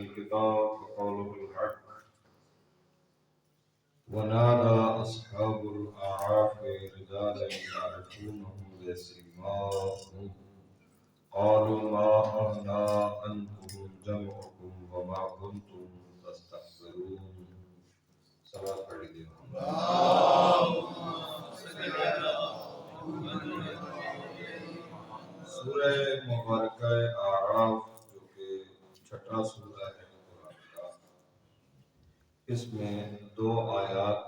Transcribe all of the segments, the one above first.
الكتاب وقوله الحق ونادى أصحاب الأعراف رجالا يعرفونهم بسيماهم قالوا ما أغنى عنكم جمعكم وما كنتم تستكبرون. سبق پڑھ لیجیے. سورہ مبارکہ اعراف جو کہ چھٹا سورہ ہے قرآن کا، اس میں دو آیات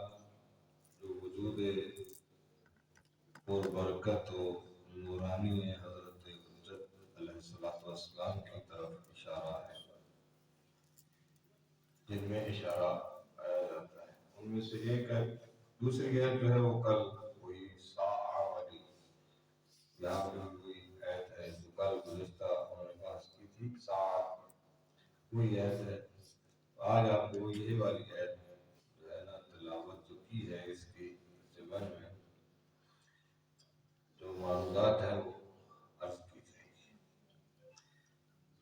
جو وجود پر برکت و نورانی حضرت حجت علیہ السلام کی طرف اشارہ ہے، جن میں اشارہ آیا جاتا ہے. ان میں سے ایک ہے، دوسری آیت جو ہے وہ کل وہی ساعہ والی یہاں پہ کوئی آیت ہے جو کل گزشتہ انہوں نے بحث کی تھی، ساعہ کوئی آیت ہے. آج آپ کو یہی والی آیت جو ہے نا تلاوت جو کی ہے اس کی ضمن میں جو معلومات ہے وہ عرض کی جائے گی.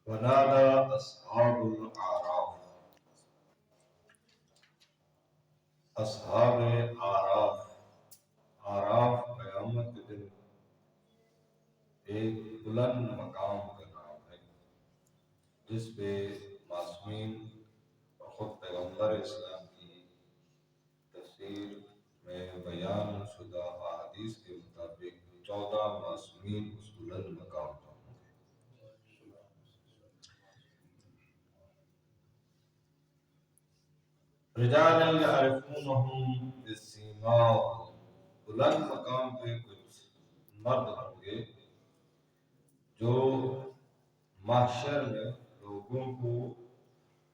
ونادى اصحاب الاعراف، اصحاب اعراف، اعراف قیامت کے دن ایک بلند مقام کا نام ہے جس پہ معصومین اور خود پیغمبر اسلام کی تفسیر میں بیان شدہ احادیث کے مطابق 14 معصومین اس بلند مقام پر ہوں گے. رجالا یعرفونہم بسیماہم، بلند مقام پہ کچھ مرد ہوں گے جو محشر میں لوگوں کو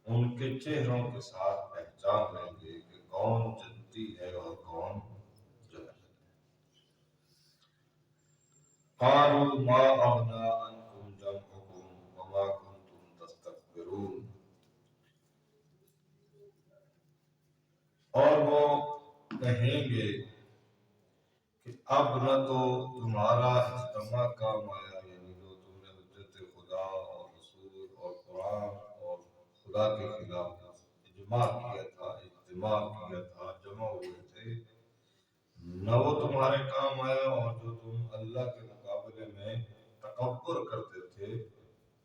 ان کے چہروں کے ساتھ پہچان لیں گے کہ کون جنتی ہے اور کون جنتی. قالوا ما اغنى عنكم جمعكم وما كنتم تستكبرون، اور وہ کہیں گے کہ اب نہ تو تمہارا اجتماع کام آیا، یعنی جو تم نے حجت خدا اور رسول اور قرآن اور خدا کے خلاف اجماع کیا تھا، اجتماع کیا تھا، جمع ہوئے تھے، نہ وہ تمہارے کام آیا، اور جو تم اللہ کے مقابلے میں تکبر کرتے تھے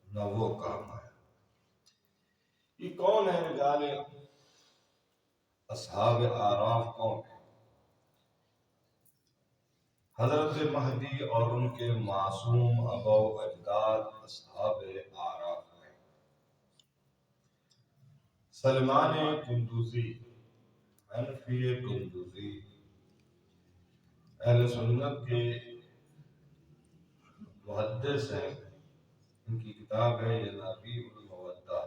نہ وہ کام آیا. یہ کون ہے رجال اصحاب اعراف؟ کون ہے؟ حضرت مہدی اور ان کے معصوم ابا و اجداد اصحاب اعراف ہیں. سلمان قندوزی، حنفی قندوزی، اہل سنت کے محدث ہیں. ان کی کتاب ہے ینابیع المودہ.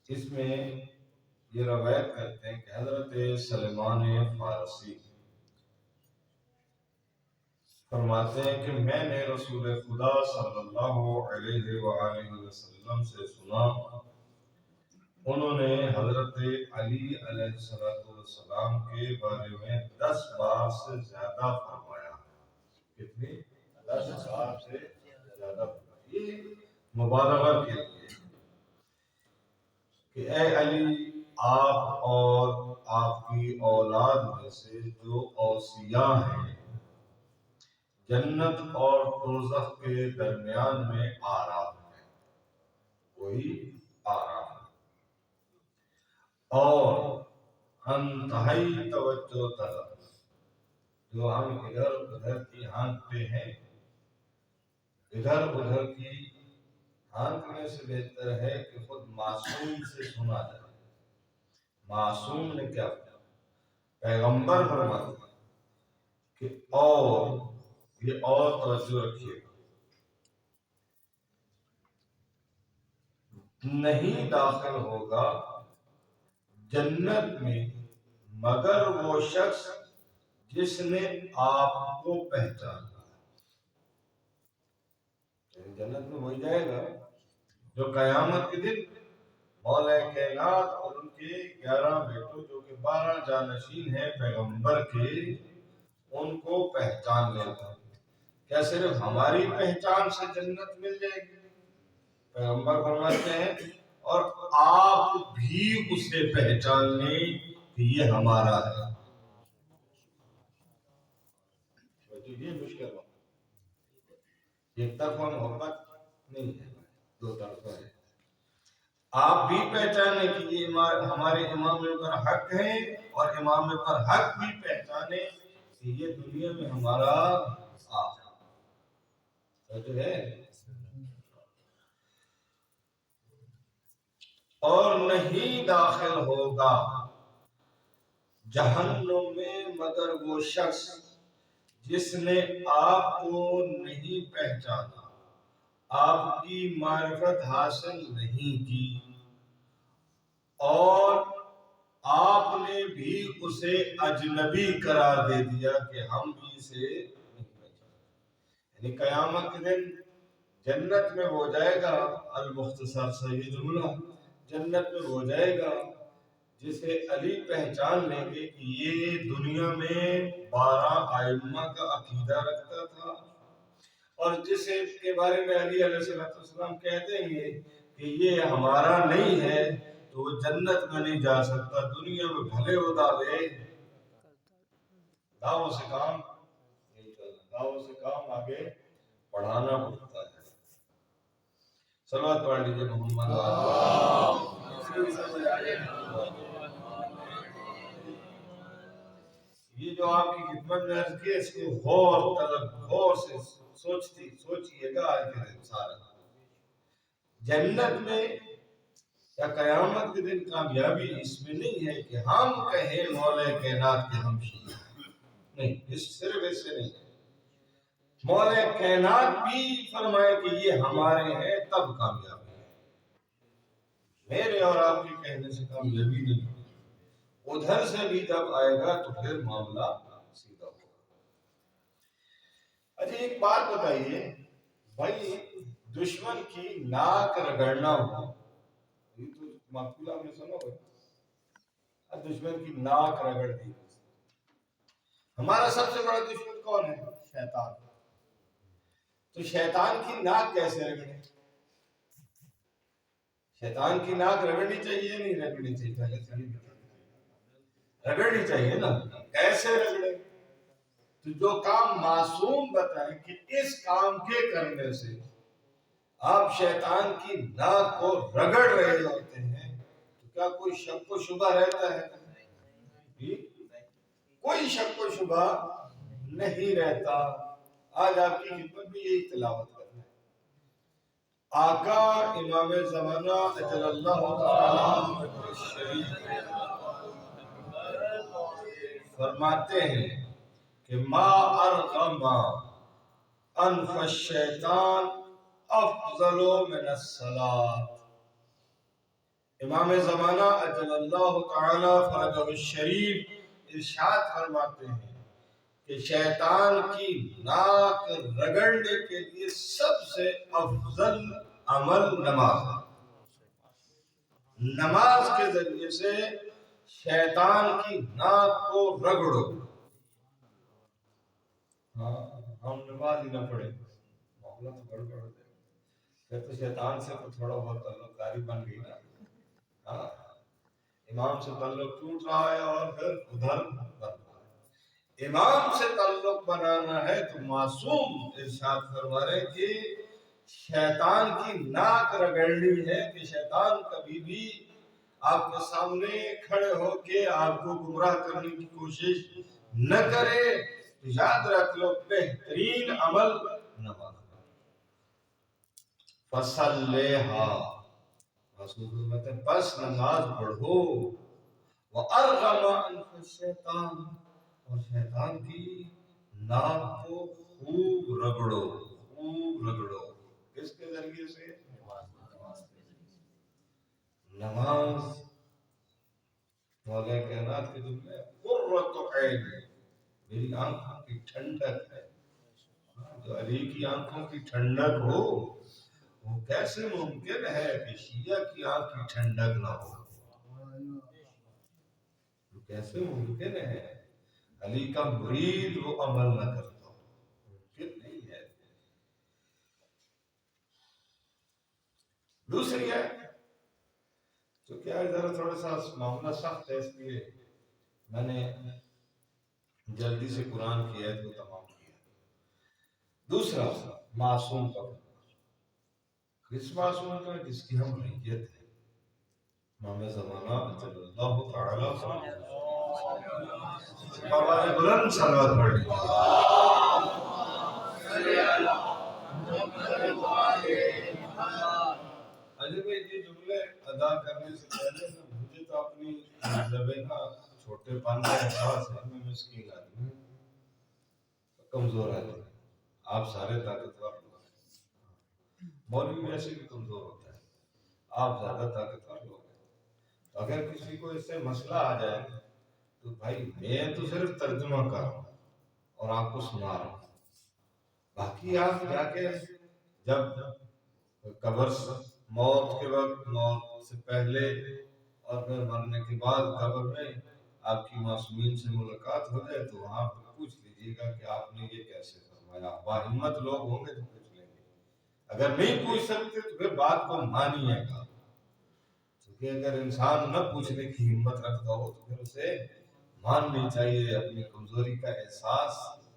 اس میں یہ روایت کرتے ہیں کہ حضرت سلمان فارسی فرماتے ہیں کہ میں نے رسول خدا صلی اللہ علیہ وآلہ وسلم سے سنا، انہوں نے حضرت علی علیہ السلام کے بارے میں 10 بار سے زیادہ فرمایا. کتنی؟ 10 بار سے زیادہ فرمایا. یہ مبالغہ کے لیے کہ اے علی، آپ اور آپ کی اولاد میں سے جو اوصیاء ہیں جنت اور دوزخ کے درمیان میں آرام ہے، وہی آرام ہے، اور انتہائی توجہ طلب، جو ہم ادھر ادھر کی ہانکتے ہیں، ادھر ادھر کی ہانکنے سے بہتر ہے کہ خود معصوم سے سنا جائے. معصوم نے کیا کیا؟ پیغمبر فرماتے ہیں کہ اور یہ اور توجہ رکھیے گا، نہیں داخل ہوگا جنت میں مگر وہ شخص جس نے آپ کو پہچانا. جنت میں وہی جائے گا جو قیامت کے دن مولا کائنات اور ان کے 11 بیٹوں جو کہ 12 جانشین ہیں پیغمبر کے، ان کو پہچان لیتا. کیا صرف ہماری پہچان سے جنت مل جائے گی؟ پیغمبر فرماتے ہیں اور آپ بھی اسے پہچان لیں کہ یہ ہمارا ہے. تو یہ مشکل ہے، ایک طرفہ محبت نہیں ہے، دو طرفہ ہے. آپ بھی پہچانے کہ یہ ہمارے امام پر حق ہے، اور امام پر حق بھی پہچانے کہ یہ دنیا میں ہمارا آپ ہے. اور نہیں داخل ہوگا جہنم میں مگر وہ شخص جس نے آپ کو نہیں پہچانا، آپ کی معرفت حاصل نہیں کی، اور آپ نے بھی اسے اجنبی قرار دے دیا کہ ہم بھی اسے نہیں پہچانتے. یعنی قیامت کے دن جنت میں ہو جائے گا، المختصر سے یہ جملہ، جنت میں ہو جائے گا جسے علی پہچان لیں گے کہ یہ دنیا میں 12 ائمہ کا عقیدہ رکھتا تھا، اور جسے کے بارے میں علی علیہ السلام کہہ دیں گے کہ یہ ہمارا نہیں ہے، تو وہ جنت میں نہیں جا سکتا. دنیا میں بھلے ہو دعوے، دعووں سے کام نہیں چلتا، دعووں سے کام آگے بڑھانا پڑتا ہے. صلوات پڑھ لیجیے محمد. یہ جو آپ کی خدمت میں عرض کی، اس کو غور سے سوچئے گا. آج کے دن سارا جنت میں یا قیامت کے دن کامیابی اس میں نہیں ہے کہ ہم کہیں مولا کائنات کے ہم شیعہ ہیں، نہیں، اس صرف اس سے نہیں. مولا کائنات بھی فرمائے کہ یہ ہمارے ہیں تب کامیابی ہے. میرے اور آپ کے کہنے سے کامیابی نہیں ہے. ادھر سے بھی جب آئے گا تو پھر معاملہ سیدھا ہوگا. اچھا ایک بات بتائیے بھائی، دشمن کی ناک رگڑنا ہو، یہ تو معقول آپ نے سنا ہوگا، دشمن کی ناک رگڑ دی. ہمارا سب سے بڑا دشمن کون ہے؟ شیطان. تو شیطان کی ناک کیسے رگڑے؟ شیطان کی ناک رگڑنی چاہیے نہیں رگڑنی چاہیے؟ پہلے رگڑنی چاہیے نا. کیسے رگڑے؟ تو جو کام معصوم بتائیں کہ اس کام کے کرنے سے آپ شیطان کی ناک کو رگڑ رہے ہوتے ہیں، تو کیا کوئی شک و شبہ رہتا ہے؟ کوئی شک و شبہ نہیں رہتا. آج آپ کی خدمت میں یہی تلاوت کرنا ہے. آقا امام زمانہ اجل اللہ تعالی شریف فرماتے ہیں کہ ما ارغم انف الشیطان افضل من الصلاۃ. امام زمانہ اجل اللہ تعالی فرجہ الشریف ارشاد فرماتے ہیں کہ شیطان کی ناک رگڑنے کے لیے سب سے افضل عمل نماز ہے. نماز کے ذریعے سے شیطان کی ناک کو رگڑو. ہم نماز ہی نہ پڑھیں، معاملہ تو گڑبڑ ہو جائے، پھر تو شیطان سے تو تھوڑا بہت تعلق داری بن گئی نا. امام سے تعلق ٹوٹ رہا ہے اور پھر ادھر بن رہا ہے. امام سے تعلق بنانا ہے تو معصوم ارشاد فرما رہے کہ شیطان کی ناک رگڑنی ہے، کہ شیطان کبھی بھی آپ کے سامنے کھڑے ہو کے آپ کو گمراہ کرنے کی کوشش نہ کرے. یاد رکھ لو بہترین عمل نماز. فصلیہا، رسول فرماتے ہیں بس نماز پڑھو. وَأَرْغَمَ أَنْفَ الشَّيْطَانِ، اور شیطان کی ناک کو خوب رگڑو، خوب رگڑو. کس کے ذریعے سے؟ نماز. مولا کائنات کے جملے قرۃ عین، میری آنکھوں کی ٹھنڈک ہے. جو علی کی آنکھوں کی ٹھنڈک ہو، وہ کیسے ممکن ہے کہ شیعہ کی آنکھ کی ٹھنڈک نہ ہو؟ کیسے ممکن ہے علی کا مرید وہ عمل نہ کرتا ہو؟ ممکن نہیں ہے. دوسری ہے کیا ذرا تھوڑا سا معاملہ سخت ہے، اس لیے میں نے جلدی سے قرآن کی آیت کو تمام کیا۔ دوسرا، معصوم کا کس معصوم کا؟ جس کی ہم ریت ہے، امام زمانہ صلی اللہ تعالی آواز بلند صلوات پڑھ علی بھائی یہ جملے ادا کرنے سے پہلے مجھے تو اپنی مطلب ہے نا چھوٹے پن کا احساس ہے، میں مسکین آدمی ہوں، کمزور آدمی، آپ سارے طاقتور لوگ ہیں، مولوی ویسے بھی کمزور ہوتا ہے، آپ زیادہ طاقتور لوگ ہیں۔ اگر کسی کو اس سے مسئلہ آ جائے تو بھائی میں تو صرف ترجمہ کر رہا ہوں اور آپ کو سنا رہا ہوں، باقی آپ جا کے جب قبر موت کے وقت، موت سے پہلے اور پھر مرنے کے بعد قبر میں آپ کی معصومین سے ملاقات ہو جائے تو وہاں پہ پوچھ لیجیے گا کہ آپ نے یہ کیسے فرمایا۔ باہمت لوگ ہوں گے تو پوچھ لیں گے، اگر نہیں پوچھ سکتے تو پھر بات کو مانیے گا، کیونکہ اگر انسان نہ پوچھنے کی ہمت رکھتا ہو تو پھر اسے ماننی چاہیے، اپنی کمزوری کا احساس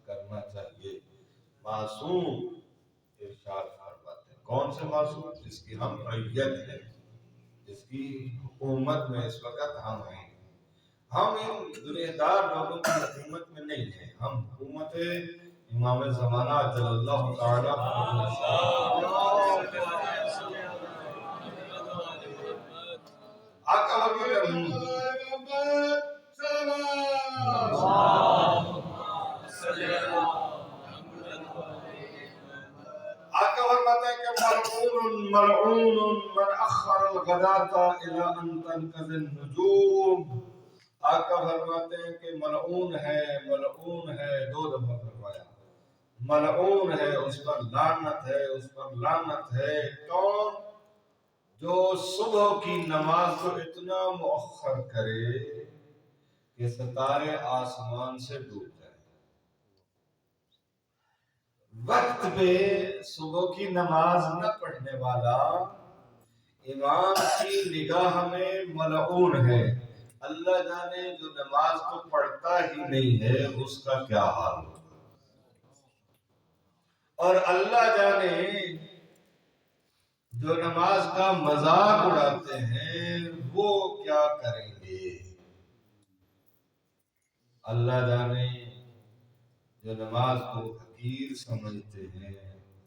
کرنا چاہیے۔ معصوم ارشاد فرماتے ہیں، کون سے معصوم؟ جس کی ہم ریت ہے، جس کی حکومت میں اس وقت ہم ہیں۔ ہم ان دنیا دار لوگوں کی حکومت میں نہیں ہیں، ہم حکومت امام زمانہ صلی اللہ تعالی علیہ وسلم۔ آقا آقا فرماتے ہیں کہ ملعون ملعون من اخر الغداۃ الى ان تنقضي النجوم۔ آقا فرماتے ہیں کہ ملعون ہے، دو دفعہ فرمایا ملعون ہے، اس پر لعنت ہے، اس پر لعنت ہے۔ کون؟ جو صبح کی نماز کو اتنا مؤخر کرے کہ ستارے آسمان سے ڈوب جائے، وقت پہ صبح کی نماز نہ پڑھنے والا امام کی نگاہ میں ملعون ہے۔ اللہ جانے جو نماز کو پڑھتا ہی نہیں ہے اس کا کیا حال ہوگا، اور اللہ جانے جو نماز کا مذاق اڑاتے ہیں وہ کیا کریں گے۔ اللہ جانے جو نماز کو حقیر سمجھتے ہیں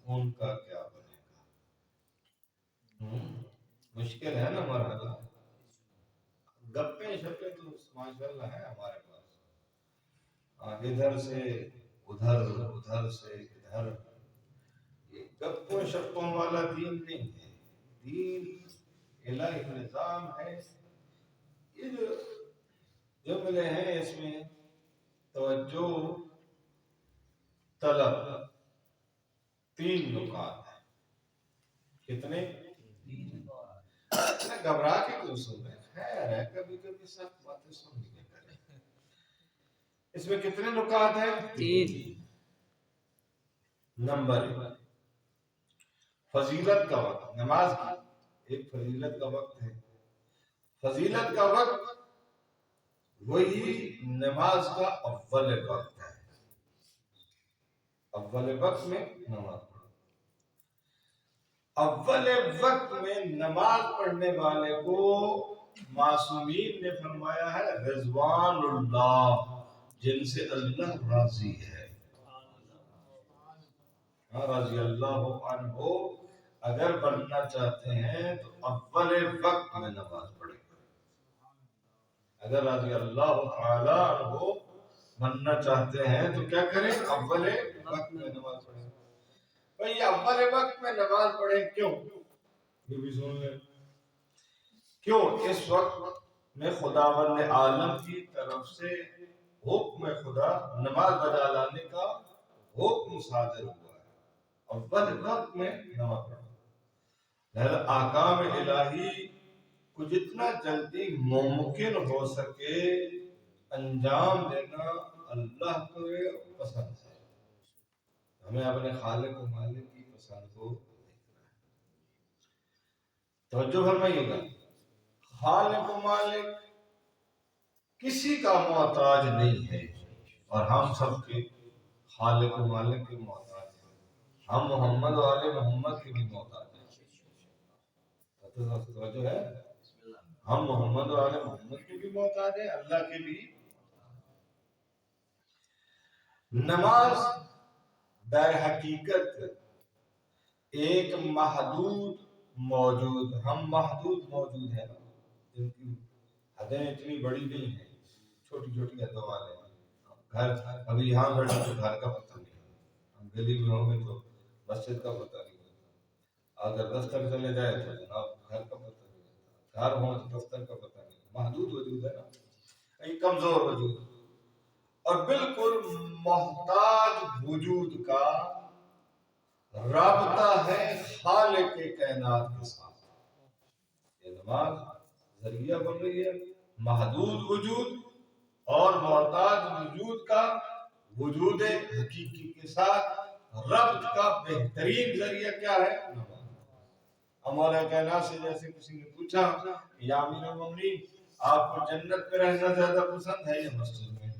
ان کا کیا بنے گا۔ مشکل ہے نا مرحلہ، گپیں شپیں تو ماشاءاللہ ہے ہمارے پاس، ادھر سے ادھر، ادھر سے ادھر، یہ گپوں شپوں والا دین نہیں ہے، دین الہی نظام ہے۔ یہ جو جملے ہیں اس میں توجہ طلب، تین نکات ہیں۔ کتنے؟ گھبرا کے کیوں سن رہے ہیں؟ خیر ہے، کبھی کبھی سخت باتیں سن لیا کریں۔ اس میں کتنے نکات ہیں؟ تین۔ نمبر ایک، فضیلت کا وقت، نماز کی ایک فضیلت کا وقت ہے۔ فضیلت کا وقت وہی نماز کا اول وقت ہے، اول وقت میں نماز پڑھو۔ اول وقت میں نماز پڑھنے والے کو معصومین نے فرمایا ہے رضوان اللہ، جن سے اللہ راضی ہے، رضی اللہ عنہ۔ اگر بننا چاہتے ہیں تو اول وقت میں نماز پڑھیں، اگر رضی اللہ تعالی عنہ بننا چاہتے ہیں تو کیا کریں؟ اول وقت میں نماز پڑھیں۔ بھئی اول وقت میں نماز پڑھیں کیوں؟ یہ بھی سن لیں کیوں؟ اس وقت میں خداوند عالم کی طرف سے حکم خدا نماز بجا لانے کا حکم صادر ہوا ہے، اول وقت میں نماز پڑھیں۔ لہذا احکام الہی کو جتنا جلدی ممکن ہو سکے انجام دینا اللہ کو پسند ہے، ہمیں اپنے خالق و مالک کی پسند کو دیکھنا ہے۔ توجہ فرمائیے گا، خالق و مالک کسی کا محتاج نہیں ہے، اور ہم سب کے خالق و مالک کے محتاج ہیں، ہم محمد والے محمد کے بھی محتاج ہیں۔ توجہ ہے، ہم محمد والے محمد کے بھی محتاج ہیں، اللہ کے بھی۔ نماز در حقیقت ایک محدود موجود، ہم محدود موجود ہیں، جن کی حدیں اتنی بڑی نہیں ہیں، چھوٹی چھوٹی حدوں والے ہیں۔ گھر ابھی یہاں بیٹھے تو گھر کا پتہ نہیں، ہم گلی میں ہوں گے تو مسجد کا پتہ نہیں ہوتا، اگر دفتر چلے جائے تو جناب گھر کا پتہ نہیں ہوتا، گھر ہوں تو دفتر کا پتہ نہیں۔ محدود وجود ہے نا، یہ کمزور وجود، اور بالکل محتاج وجود کا رابطہ ہے خالق کائنات کے ساتھ۔ یہ نماز ذریعہ بن رہی ہے محدود وجود اور محتاج وجود کا وجود حقیقی کے ساتھ ربط کا بہترین ذریعہ کیا ہے؟ نماز۔ مولا کائنات سے جیسے کسی نے پوچھا یا امیر المومنین آپ کو جنت میں رہنا زیادہ پسند ہے یا مسجد میں؟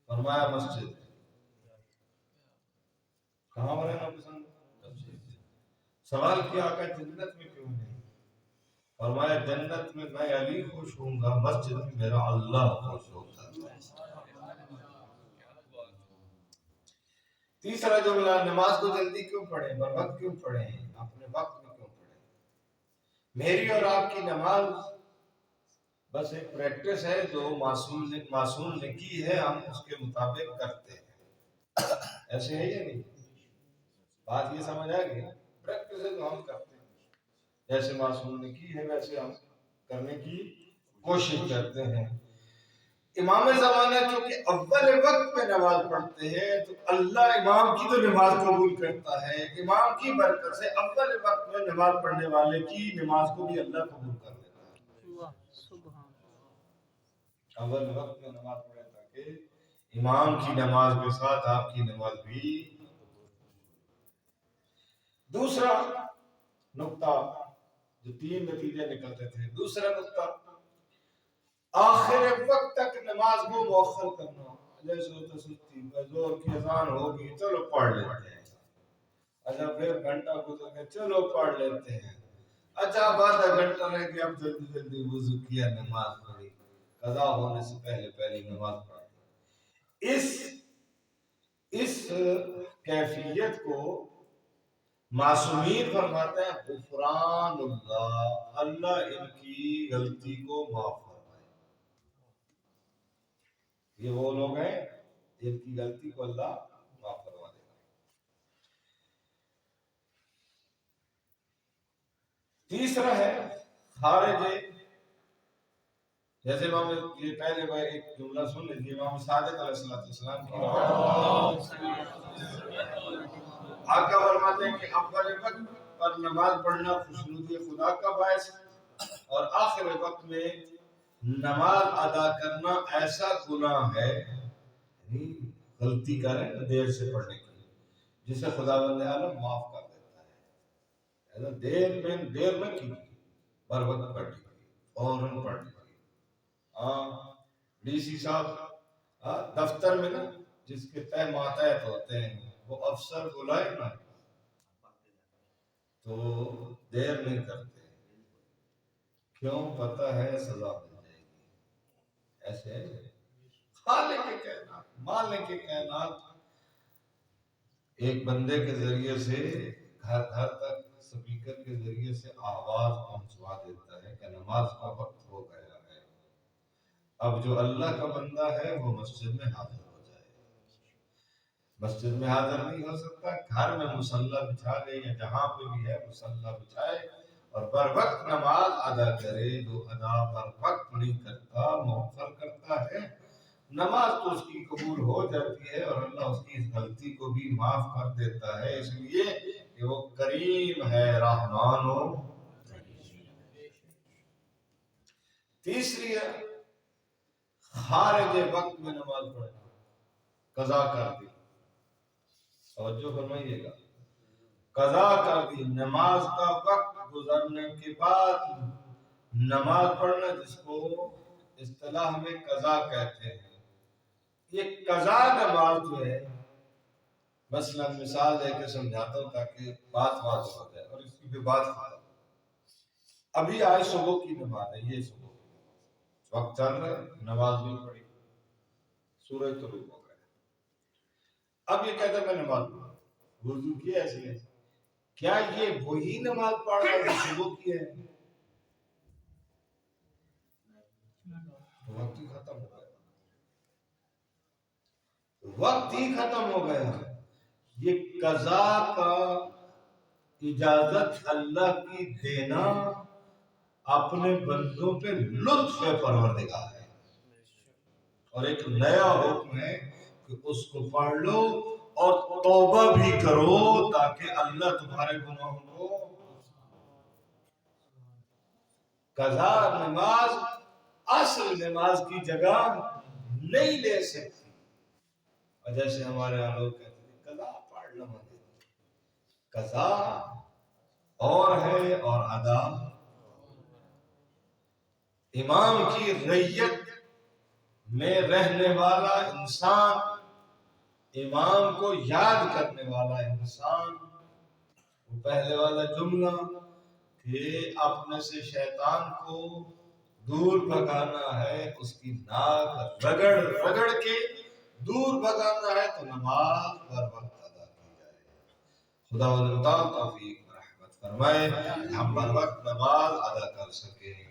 فرمایا مسجد۔ کہاں پر رہنا پسند ہے؟ سوال کیا آقا جنت میں کیوں نہیں؟ فرمایا جنت میں میں علی خوش ہوں گا، مسجد میں میرا اللہ خوش ہوتا ہے۔ تیسرا جملہ، نماز کو جلدی کیوں پڑھیں، بر وقت کیوں پڑھیں، اپنے وقت میں کیوں پڑھیں؟ میری اور آپ کی نماز بس ایک پریکٹس ہے جو معصوم نے کی ہے، ہم اس کے مطابق کرتے ہیں، ایسے ہے یا نہیں؟ بات یہ سمجھ آ گئی، پریکٹس ہے جو ہم کرتے ہیں، جیسے معصوم نے کی ہے ویسے ہم کرنے کی کوشش کرتے ہیں۔ امام زمانہ چونکہ اول وقت میں نماز پڑھتے ہیں تو اللہ امام کی تو نماز قبول کرتا ہے، امام کی برکت سے اول وقت میں نماز پڑھنے والے کی نماز کو بھی اللہ قبول کر لیتا ہے۔ اول وقت میں نماز پڑھے تاکہ امام کی نماز کے ساتھ آپ کی نماز بھی۔ دوسرا نقطہ جو تین نتیجے نکلتے تھے، دوسرا نقطہ آخر وقت تک نماز کو مؤخر کرنا، جیسے ہوتا سستی زور کی اذان ہوگی چلو پڑھ لیتے ہیں، اچھا پھر گھنٹہ گزر گیا چلو پڑھ لیتے ہیں، اچھا آدھا گھنٹہ رہ گیا اب جلدی جلدی وضو کیا نماز پڑھی، قضا ہونے سے پہلے پہلی نماز پڑھی۔ اس کیفیت کو معصومین فرماتے ہیں غفران اللہ، اللہ ان کی غلطی کو معاف فرمائے۔ یہ وہ لوگ ہیں جن کی غلطی کو اللہ معاف فرما دے گا۔ تیسرا ہے خارج، جیسے امام یہ پہلے ایک جملہ سن لیجیے، امام صادق علیہ السلام کی آقا فرماتے ہیں کہ اول وقت پر نماز پڑھنا خوشنودی خدا کا باعث ہے، اور آخر وقت میں نماز ادا کرنا ایسا گناہ ہے، یعنی غلطی کریں دیر سے پڑھنے کی، جسے خدا بند عالم معاف کر دیتا ہے۔ دیر نہ کی، بر وقت پڑھ لی، فوراً پڑھ لی۔ ڈی سی صاحب دفتر میں نا جس کے طے ماتحت ہوتے ہیں وہ افسر بلائے نا تو دیر نہیں کرتے، کیوں؟ پتہ ہے سزا مل جائے گی۔ ایسے ہے خالق کائنات مالک کائنات ایک بندے کے ذریعے سے گھر گھر تک سپیکر کے ذریعے سے آواز پہنچوا دیتا ہے کہ نماز کا وقت ہو گیا ہے، اب جو اللہ کا بندہ ہے وہ مسجد میں حاضر ہو جائے۔ مسجد میں حاضر نہیں ہو سکتا، گھر میں مصلی بچھا لے یا جہاں پہ بھی ہے مصلی بچھائے اور بر وقت نماز ادا کرے۔ جو ادا بر وقت نہیں کرتا مؤخر کرتا ہے، نماز تو اس کی قبول ہو جاتی ہے اور اللہ اس کی اس غلطی کو بھی معاف کر دیتا ہے، اس لیے کہ وہ کریم ہے، رحمان و تیسری ہے خارج وقت میں نماز پڑھنا، قضا کر دی، توجہ فرمائیے گا، قضا کر دی، نماز کا وقت گزرنے کے بعد نماز پڑھنا جس کو اصطلاح میں قضا کہتے ہیں، یہ قضا نماز جو ہے، مثلا مثال دے کے سمجھاتا ہوں تاکہ بات واضح ہو جائے اور اس کی بھی بات ختم۔ ابھی آج صبح کی نماز ہے، یہ صبح کی نماز وقت چل رہا ہے، نماز بھی پڑھی، سورج طلوع ہو گئے، اب یہ کہتا ہے میں نماز پڑھوں، وضو کیا ایسے ہے، کیا یہ وہی نماز پڑھ رہا ہے جو صبح کی ہے؟ وقت ہی ختم ہو گیا، وقت ہی ختم ہو گیا۔ یہ قضا کا اجازت اللہ کی دینا اپنے بندوں پہ لطف پروردگار ہے، اور ایک نیا حکم ہے کہ اس کو پڑھ لو اور توبہ بھی کرو تاکہ اللہ تمہارے گناہوں کو۔ قضا نماز اصل نماز کی جگہ نہیں لے سکتی، اور جیسے ہمارے یہاں لوگ کہتے ہیں قضا پڑھ لو، قضا اور ہے اور ادا۔ امام کی رعیت میں رہنے والا انسان، امام کو یاد کرنے والا انسان، وہ پہلے والا جملہ کہ اپنے سے شیطان کو دور بھگانا ہے، اس کی ناک رگڑ رگڑ کے دور بھگانا ہے تو نماز بر وقت ادا کی جائے۔ خدا و تعالی توفیق رحمت فرمائے ہم بر وقت نماز ادا کر سکیں۔